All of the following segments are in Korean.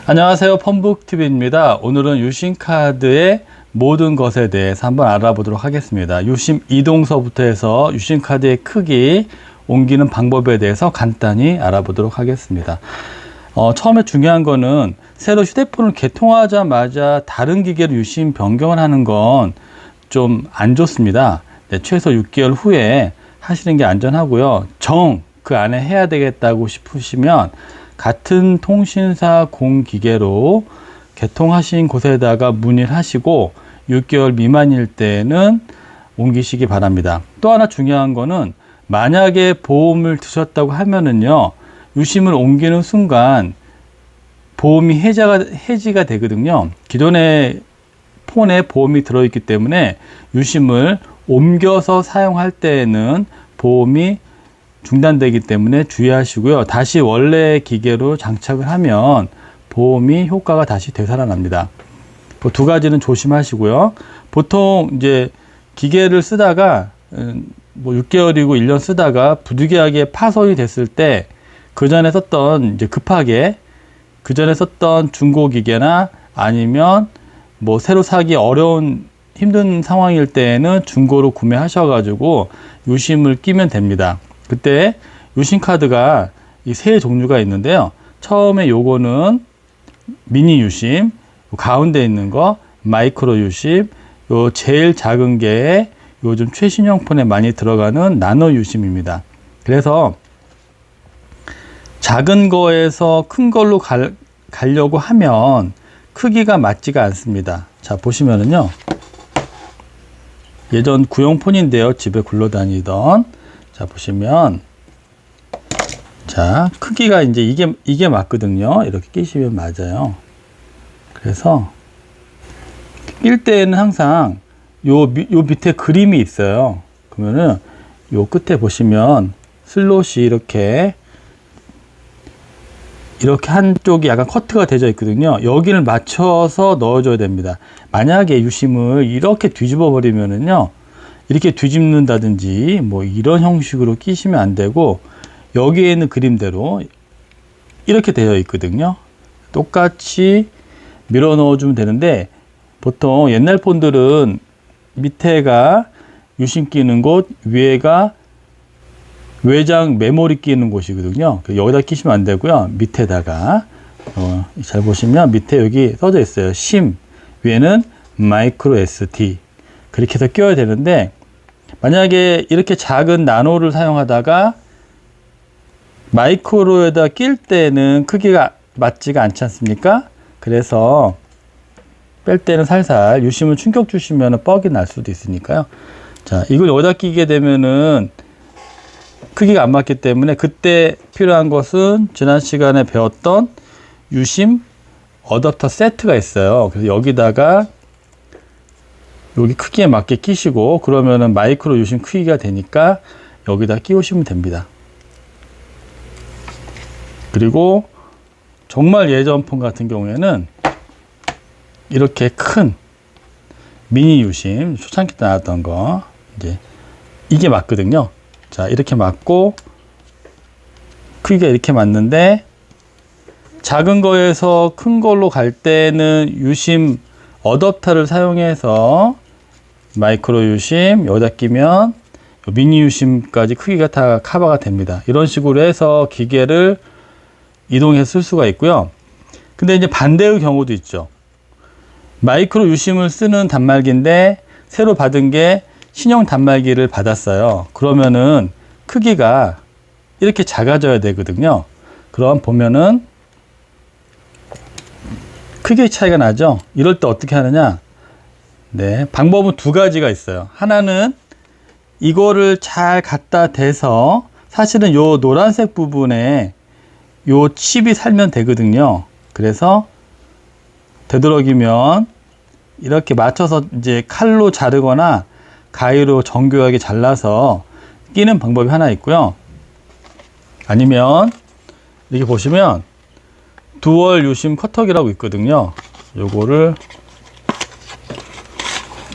안녕하세요, 펌북TV입니다. 오늘은 유심카드의 모든 것에 대해서 한번 알아보도록 하겠습니다. 유심 이동서부터 해서 유심카드의 크기, 옮기는 방법에 대해서 간단히 알아보도록 하겠습니다. 처음에 중요한 거는 새로 휴대폰을 개통하자마자 다른 기계로 유심 변경을 하는 건 좀 안 좋습니다. 네, 최소 6개월 후에 하시는 게 안전하고요. 그 안에 해야 되겠다고 싶으시면 같은 통신사 공기계로 개통하신 곳에다가 문의를 하시고 6개월 미만일 때는 옮기시기 바랍니다. 또 하나 중요한 거는 만약에 보험을 드셨다고 하면은요, 유심을 옮기는 순간 보험이 해지가 되거든요. 기존의 폰에 보험이 들어있기 때문에 유심을 옮겨서 사용할 때에는 보험이 중단되기 때문에 주의하시고요. 다시 원래 기계로 장착을 하면 보험이 효과가 다시 되살아납니다. 그 두 가지는 조심하시고요. 보통 이제 기계를 쓰다가 뭐 6개월이고 1년 쓰다가 부득이하게 파손이 됐을 때 그 전에 썼던 이제 급하게 그 전에 썼던 중고 기계나 아니면 뭐 새로 사기 어려운 힘든 상황일 때에는 중고로 구매하셔가지고 유심을 끼면 됩니다. 그때 유심 카드가 이 세 종류가 있는데요. 처음에 요거는 미니 유심, 가운데 있는 거 마이크로 유심, 요 제일 작은 게 요즘 최신형 폰에 많이 들어가는 나노 유심입니다. 그래서 작은 거에서 큰 걸로 가려고 하면 크기가 맞지가 않습니다. 자, 보시면은요. 예전 구형 폰인데요. 집에 굴러다니던. 자, 보시면, 자, 크기가 이제 이게 맞거든요. 이렇게 끼시면 맞아요. 그래서, 낄 때는 항상 요 밑에 그림이 있어요. 그러면은 요 끝에 보시면 슬롯이 이렇게 한쪽이 약간 커트가 되어 있거든요. 여기를 맞춰서 넣어줘야 됩니다. 만약에 유심을 이렇게 뒤집어 버리면은요, 이렇게 뒤집는다든지 뭐 이런 형식으로 끼시면 안 되고, 여기에 있는 그림대로 이렇게 되어 있거든요. 똑같이 밀어 넣어주면 되는데, 보통 옛날 폰들은 밑에가 유심 끼는 곳, 위에가 외장 메모리 끼는 곳이거든요. 여기다 끼시면 안 되고요. 밑에다가 잘 보시면 밑에 여기 써져 있어요. 심, 위에는 마이크로 SD 그렇게 해서 껴야 되는데, 만약에 이렇게 작은 나노를 사용하다가 마이크로에다 낄 때는 크기가 맞지가 않지 않습니까? 그래서 뺄 때는 살살 유심을 충격 주시면 뻑이 날 수도 있으니까요. 자, 이걸 여기다 끼게 되면은 크기가 안 맞기 때문에 그때 필요한 것은 지난 시간에 배웠던 유심 어댑터 세트가 있어요. 그래서 여기다가 여기 크기에 맞게 끼시고, 그러면은 마이크로 유심 크기가 되니까 여기다 끼우시면 됩니다. 그리고 정말 예전 폰 같은 경우에는 이렇게 큰 미니 유심, 초창기 때 나왔던 거, 이제 이게 맞거든요. 자, 이렇게 맞고 크기가 이렇게 맞는데, 작은 거에서 큰 걸로 갈 때는 유심 어댑터를 사용해서 마이크로 유심 여기다 끼면 미니 유심까지 크기가 다 커버가 됩니다. 이런 식으로 해서 기계를 이동해서 쓸 수가 있고요. 근데 이제 반대의 경우도 있죠. 마이크로 유심을 쓰는 단말기인데 새로 받은 게 신형 단말기를 받았어요. 그러면은 크기가 이렇게 작아져야 되거든요. 그럼 보면은 크기의 차이가 나죠. 이럴 때 어떻게 하느냐? 네, 방법은 두 가지가 있어요. 하나는 이거를 잘 갖다 대서, 사실은 요 노란색 부분에 요 칩이 살면 되거든요. 그래서 되도록이면 이렇게 맞춰서 이제 칼로 자르거나 가위로 정교하게 잘라서 끼는 방법이 하나 있고요. 아니면 이렇게 보시면 듀얼 유심 커터기라고 있거든요. 요거를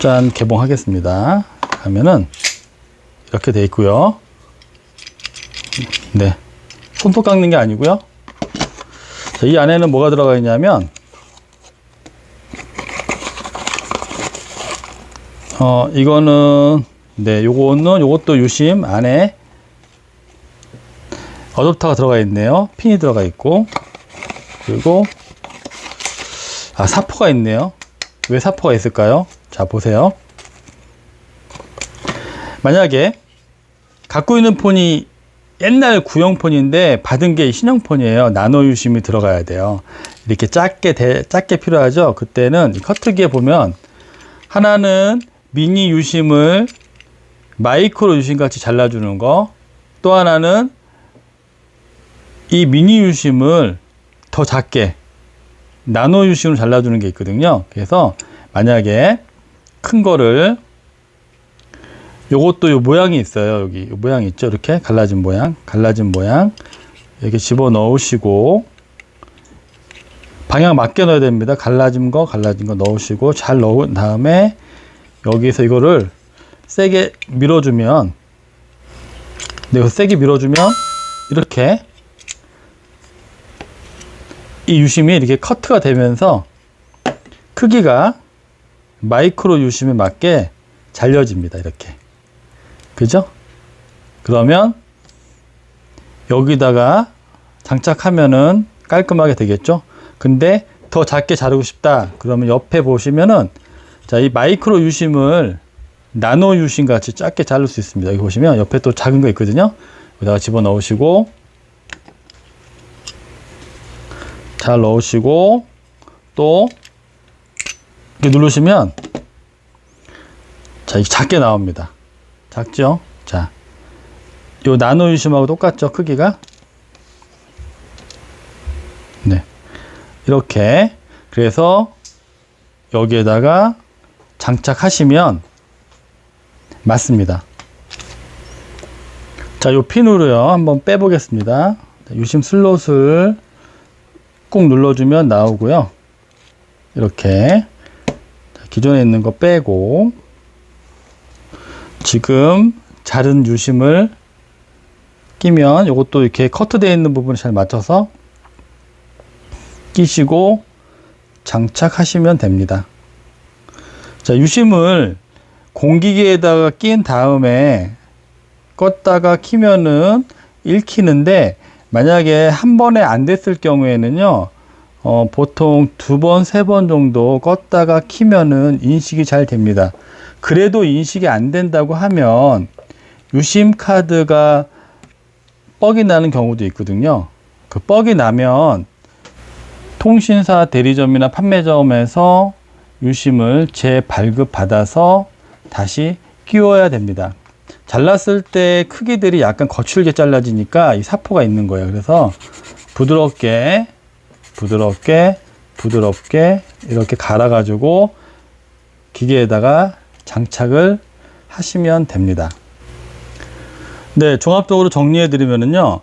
짠 개봉하겠습니다. 하면은 이렇게 돼 있고요. 네, 손톱 깎는 게 아니고요. 자, 이 안에는 뭐가 들어가 있냐면 이거는 요것도 유심 안에 어댑터가 들어가 있네요. 핀이 들어가 있고, 그리고 사포가 있네요. 왜 사포가 있을까요? 자, 보세요. 만약에 갖고 있는 폰이 옛날 구형 폰인데 받은 게 신형 폰이에요. 나노 유심이 들어가야 돼요. 이렇게 작게 필요하죠. 그때는 커트기에 보면 하나는 미니 유심을 마이크로 유심 같이 잘라주는 거, 또 하나는 이 미니 유심을 더 작게 나노 유심으로 잘라주는 게 있거든요. 그래서 만약에 큰 거를, 요것도 요 모양이 있어요. 여기 요 모양이 있죠. 이렇게 갈라진 모양 이렇게 집어 넣으시고 방향 맞게 넣어야 됩니다. 갈라진 거 넣으시고 잘 넣은 다음에 여기서 이거를 세게 밀어주면, 이렇게 이 유심이 이렇게 커트가 되면서 크기가 마이크로 유심에 맞게 잘려집니다. 이렇게. 그죠? 그러면 여기다가 장착하면은 깔끔하게 되겠죠? 근데 더 작게 자르고 싶다. 그러면 옆에 보시면은, 자, 이 마이크로 유심을 나노 유심 같이 작게 자를 수 있습니다. 여기 보시면 옆에 또 작은 거 있거든요. 여기다가 집어 넣으시고, 잘 넣으시고, 또 이렇게 누르시면, 자, 이게 작게 나옵니다. 작죠? 자, 요 나노 유심하고 똑같죠? 크기가? 네. 이렇게. 그래서 여기에다가 장착하시면 맞습니다. 자, 요 핀으로요. 한번 빼보겠습니다. 유심 슬롯을 꾹 눌러주면 나오고요. 이렇게. 자, 기존에 있는 거 빼고, 지금 자른 유심을 끼면 이것도 이렇게 커트되어 있는 부분을 잘 맞춰서 끼시고 장착하시면 됩니다. 자, 유심을 공기계에다가 낀 다음에 껐다가 키면은 읽히는데, 만약에 한 번에 안 됐을 경우에는요, 보통 2번, 3번 정도 껐다가 키면은 인식이 잘 됩니다. 그래도 인식이 안 된다고 하면 유심 카드가 뻑이 나는 경우도 있거든요. 그 뻑이 나면 통신사 대리점이나 판매점에서 유심을 재발급 받아서 다시 끼워야 됩니다. 잘랐을 때 크기들이 약간 거칠게 잘라지니까 이 사포가 있는 거예요. 그래서 부드럽게 이렇게 갈아 가지고 기계에다가 장착을 하시면 됩니다. 네, 종합적으로 정리해 드리면은요,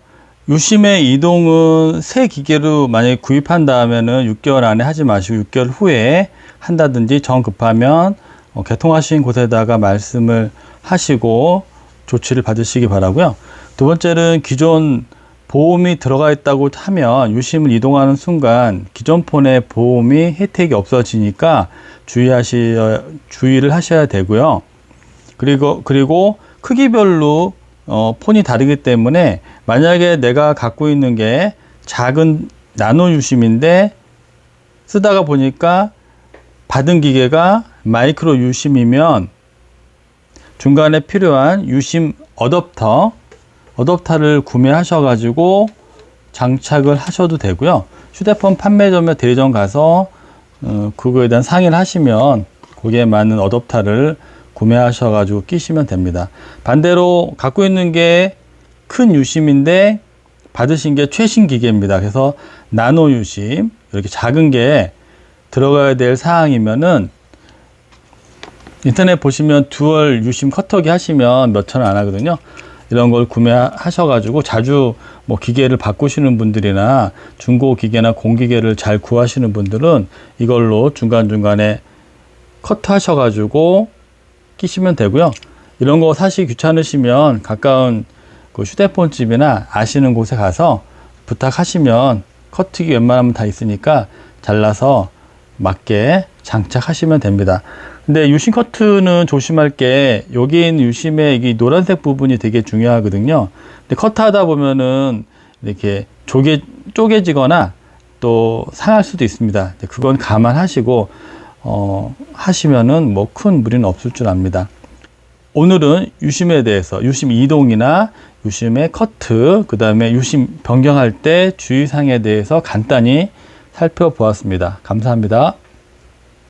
유심의 이동은 새 기계로 만약에 구입한 다음에는 6개월 안에 하지 마시고 6개월 후에 한다든지 정 급하면 개통하신 곳에다가 말씀을 하시고 조치를 받으시기 바라고요. 두 번째는 기존 보험이 들어가 있다고 하면 유심을 이동하는 순간 기존 폰의 보험이 혜택이 없어지니까 주의를 하셔야 되고요. 그리고 크기별로 폰이 다르기 때문에 만약에 내가 갖고 있는 게 작은 나노 유심인데 쓰다가 보니까 받은 기계가 마이크로 유심이면 중간에 필요한 유심 어댑터를 구매하셔 가지고 장착을 하셔도 되고요. 휴대폰 판매점에 대리점 가서 그거에 대한 상의를 하시면 거기에 맞는 어댑터를 구매하셔 가지고 끼시면 됩니다. 반대로 갖고 있는 게 큰 유심인데 받으신 게 최신 기계입니다. 그래서 나노 유심, 이렇게 작은 게 들어가야 될 사항이면은 인터넷 보시면 듀얼 유심 커터기 하시면 몇천 원 안 하거든요. 이런 걸 구매하셔 가지고 자주 뭐 기계를 바꾸시는 분들이나 중고 기계나 공기계를 잘 구하시는 분들은 이걸로 중간중간에 커트 하셔 가지고 끼시면 되고요. 이런 거 사시 귀찮으시면 가까운 그 휴대폰 집이나 아시는 곳에 가서 부탁하시면 커트기 웬만하면 다 있으니까 잘라서 맞게 장착하시면 됩니다. 근데 유심 커트는 조심할 게 여기 있는 유심의 이 노란색 부분이 되게 중요하거든요. 근데 커트하다 보면은 이렇게 쪼개지거나 또 상할 수도 있습니다. 그건 감안하시고 하시면은 뭐 큰 무리는 없을 줄 압니다. 오늘은 유심에 대해서 유심 이동이나 유심의 커트, 그 다음에 유심 변경할 때 주의사항에 대해서 간단히 살펴보았습니다. 감사합니다.